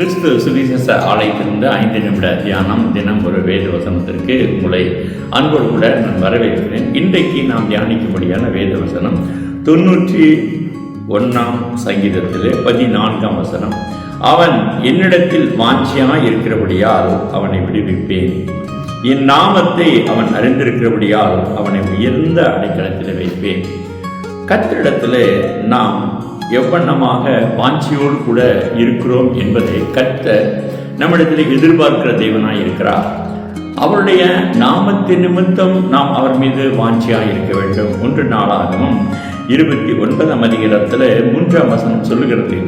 கிறிஸ்து சுவிசேஷ ஆலயத்திலிருந்து 5 நிமிட தியானம், தினம் ஒரு வேத வசனத்திற்கு உங்களை அன்போடு கூட நான் வரவேற்கிறேன். இன்றைக்கு நாம் தியானிக்கும்படியான வேத வசனம் 91ஆம் சங்கீதத்திலே 14ஆம் வசனம். அவன் என்னிடத்தில் வாஞ்சியாய் இருக்கிறபடியால் அவனை விடுவிப்பேன், என் நாமத்தை அவன் அறிந்திருக்கிறபடியால் அவனை உயர்ந்த அடைக்கலத்தில் வைப்பேன். கர்த்தரிடத்திலே நாம் எவ்வண்ணமாக வாஞ்சியோடு கூட இருக்கிறோம் என்பதை கர்த்தர் நம்மிடத்தில் எதிர்பார்க்கிற தேவனாய் இருக்கிறார். அவருடைய நாமத்தின் நிமித்தம் நாம் அவர் மீது வாஞ்சியாய் இருக்க வேண்டும். 1 நாளாகமம் 29ஆம் அதிகாரத்தில் 3ஆம் வசனம் சொல்லுகிறது,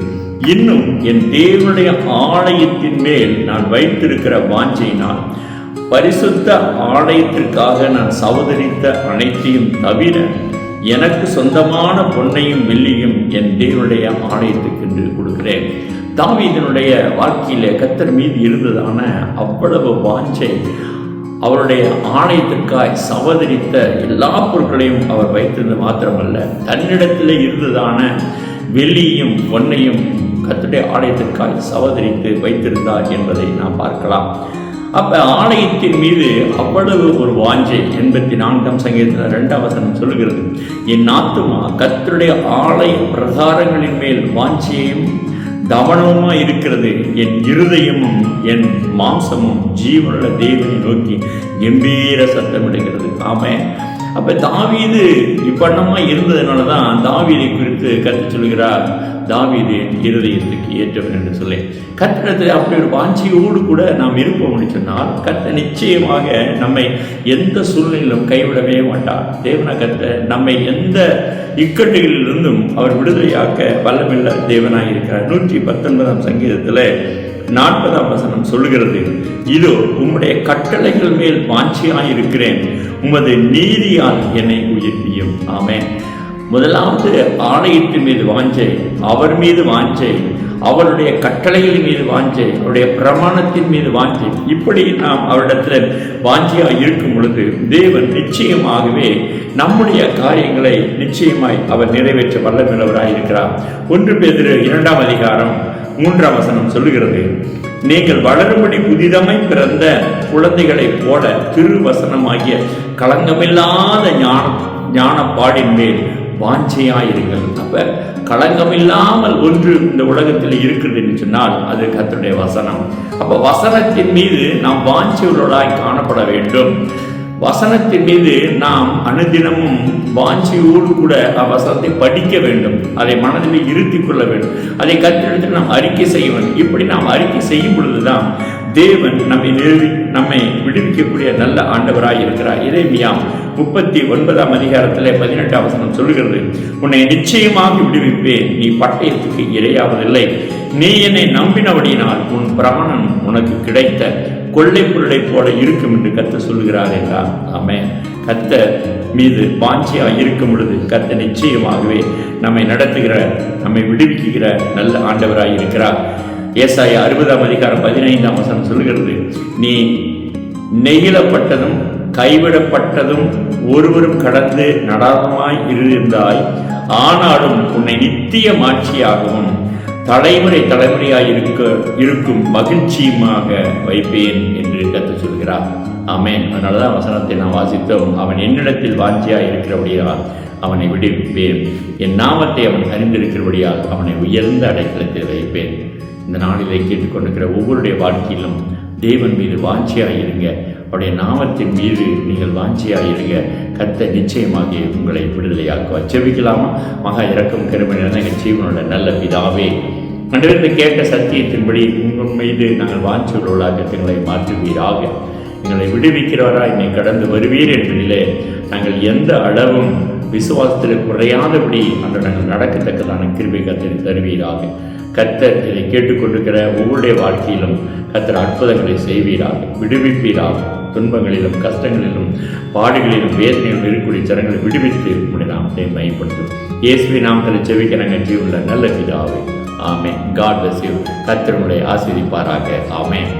இன்னும் என் தேவனுடைய ஆலயத்தின் மேல் நான் வைத்திருக்கிற வாஞ்சையினால் பரிசுத்த ஆலயத்திற்காக நான் சவதரித்த அனைத்தையும் தவிர எனக்கு சொந்தமான பொன்னையும் வெள்ளியும் என் தேவனுடைய ஆலயத்துக்கு என்று கொடுக்கிறேன். தாவீதினுடைய வாழ்க்கையில கர்த்தர் மீது இருந்ததான அவ்வளவு வாஞ்சை, அவருடைய ஆலயத்திற்காய் சவதரித்த எல்லா பொருட்களையும் அவர் வைத்திருந்த மாத்திரமல்ல, தன்னிடத்தில் இருந்ததான வெள்ளியும் பொன்னையும் கர்த்தருடைய ஆலயத்திற்காய் சவதரித்து வைத்திருந்தார் என்பதை நாம் பார்க்கலாம். அப்ப ஆலயத்தின் மீது அவ்வளவு ஒரு வாஞ்சை. 84ஆம் சங்கீதத்தில் 2ஆம் வசனம் சொல்லுகிறது, என் ஆத்துமா கர்த்தருடைய ஆலய பிரகாரங்களின் மேல் வாஞ்சையும் கவனமுமா இருக்கிறது, என் இருதயமும் என் மாம்சமும் ஜீவனுள்ள தேவனை நோக்கி கம்பீர சத்தமிடுகிறது. ஆமென். அப்ப தாவீது இப்பண்ணமா இருந்ததுனால தான் தாவீதை குறித்து கர்த்தர் சொல்கிறார், தாவீது என் இருதயத்துக்கு ஏற்றவன் என்று சொல்லி. கர்த்தரிடத்தில் அப்படி ஒரு வாஞ்சியோடு கூட நாம் இருப்போம்னு சொன்னால் கர்த்தர் நிச்சயமாக நம்மை எந்த சூழ்நிலையிலும் கைவிடவே மாட்டார். தேவன கர்த்தர் நம்மை எந்த இக்கட்டுகளிலிருந்தும் அவர் விடுதலையாக்க வல்லமில்ல தேவனாய் இருக்கிறார். 119ஆம் சங்கீதத்தில் 40ஆம் வசனம் சொல்லுகிறது, இதோ உம்முடைய கட்டளைகள் மேல் வாஞ்சியாய் இருக்கிறேன், உமது நீதியால் என்னை உயிர்ப்பியும். ஆமென். முதலாவது ஆலயத்தின் மீது வாஞ்சை, அவர் மீது வாஞ்சை, அவருடைய கட்டளைகளின் மீது வாஞ்சை, அவருடைய பிரமாணத்தின் மீது வாஞ்சை. இப்படி நாம் அவரிடத்தில் வாஞ்சியாய் இருக்கும் பொழுது தேவன் நிச்சயமாகவே நம்முடைய காரியங்களை நிச்சயமாய் அவர் நிறைவேற்ற வல்லமையுள்ளவராய் இருக்கிறார். 1 பேதுரு 2ஆம் அதிகாரம் 3ஆம் வசனம் சொல்லுகிறது, நீங்கள் வளரும்படி புதிதமை பிறந்த குழந்தைகளைப் போல திருவசனமாகிய களங்கமில்லாத ஞானப்பாடின் மேல் வாஞ்சையாயிருங்கள். அப்ப களங்கமில்லாமல் ஒன்று இந்த உலகத்தில் இருக்கிறது என்று சொன்னால் அது கர்த்தருடைய வசனம். அப்ப வசனத்தின் மீது நாம் வாஞ்சையுள்ளவர்களாய் காணப்பட வேண்டும். வசனத்தின் மீது நாம் அனுதினமும் வாஞ்சியோடு கூட வசனத்தை படிக்க வேண்டும், அதை மனதில் இருத்திக் கொள்ள வேண்டும், அதை கர்த்தரிடத்தில் நாம் அறிக்கை செய்ய வேண்டும். இப்படி நாம் அறிக்கை செய்யும் பொழுதுதான் தேவன் நம்மை விடுவிக்கக்கூடிய நல்ல ஆண்டவராய் இருக்கிறார். எரேமியா 39ஆம் அதிகாரத்தில் 18ஆம் வசனம் சொல்லுகிறது, உன்னை நிச்சயமாக விடுவிப்பேன், நீ பட்டயத்துக்கு இரையாவதில்லை, நீ என்னை நம்பினபடியினால் உன் பிராணன் உனக்கு கிடைத்த கொள்ளை பொருளை போல இருக்கும் என்று கர்த்தர் சொல்லுகிறார் என்றார். ஆமென். கர்த்தர் மீது வாஞ்சியாய் இருக்கும் பொழுது கர்த்தர் நிச்சயமாகவே நம்மை நடத்துகிற, நம்மை விடுவிக்கிற நல்ல ஆண்டவராய் இருக்கிறார். ஏசாயா 60ஆம் அதிகாரம் 15ஆம் வசனம் சொல்கிறது, நீ நெகிழப்பட்டதும் கைவிடப்பட்டதும் ஒருவரும் கடந்து நடாதமாய் இருந்தாய், ஆனாலும் உன்னை நித்திய மாட்சியாகவும் தலைமுறை தலைமுறையாய் இருக்கும் மகிழ்ச்சியுமாக வைப்பேன் என்று கர்த்தர் சொல்கிறார். ஆமென். அதனாலதான் வசனத்தை நாம் வாசித்தோம், அவன் என்னிடத்தில் வாஞ்சியாய் இருக்கிறபடியால் அவனை விடுவிப்பேன், என் நாமத்தை அவன் அறிந்திருக்கிறபடியால் அவனை உயர்ந்த அடைக்கலத்தில் வைப்பேன். இந்த நாளிலே கேட்டுக்கொண்டிருக்கிற ஒவ்வொருடைய வாழ்க்கையிலும் தேவன் மீது வாஞ்சியாயிருங்க, அவருடைய நாமத்தின் மீது நீங்கள் வாஞ்சியாயிருங்க. கர்த்தர் நிச்சயமாக உங்களை விடுதலையாக்குவார். ஜெபிக்கலாமா? மகா இரக்கம் கிருபை நிறைந்த எங்கள் ஜீவனோட நல்ல பிதாவே, அன்றிலிருந்து கேட்ட சத்தியத்தின்படி உங்கள் மீது நாங்கள் வாஞ்சியுள்ளவர்களாக எங்களை மாற்றுவீராக. எங்களை விடுவிக்கிறவராக என்னை கடந்து வருவீர் என்பதிலே நாங்கள் எந்த அளவும் விசுவாசத்தில் குறையாதபடி அன்று நாங்கள் நடக்கத்தக்கதான கிருபை கர்த்தர் தருவீராக. கர்த்தர் இதை கேட்டுக்கொண்டிருக்கிற ஒவ்வொருடைய வாழ்க்கையிலும் கர்த்தர் அற்புதங்களை செய்வீராக, விடுவிப்பீராக. துன்பங்களிலும் கஷ்டங்களிலும் பாடுகளிலும் வேதனையிலும் இருக்கக்கூடிய சரங்களை விடுவித்து உங்களுடைய நாமத்தை மையப்படுத்தும். இயேசுவின் நாமத்தில் ஜெபிக்க நாங்கள் ஜீவனுள்ள நல்ல பிதாவே. ஆமென். God bless you. கர்த்தர் உங்களை ஆசீர்வதிப்பாராக. ஆமென்.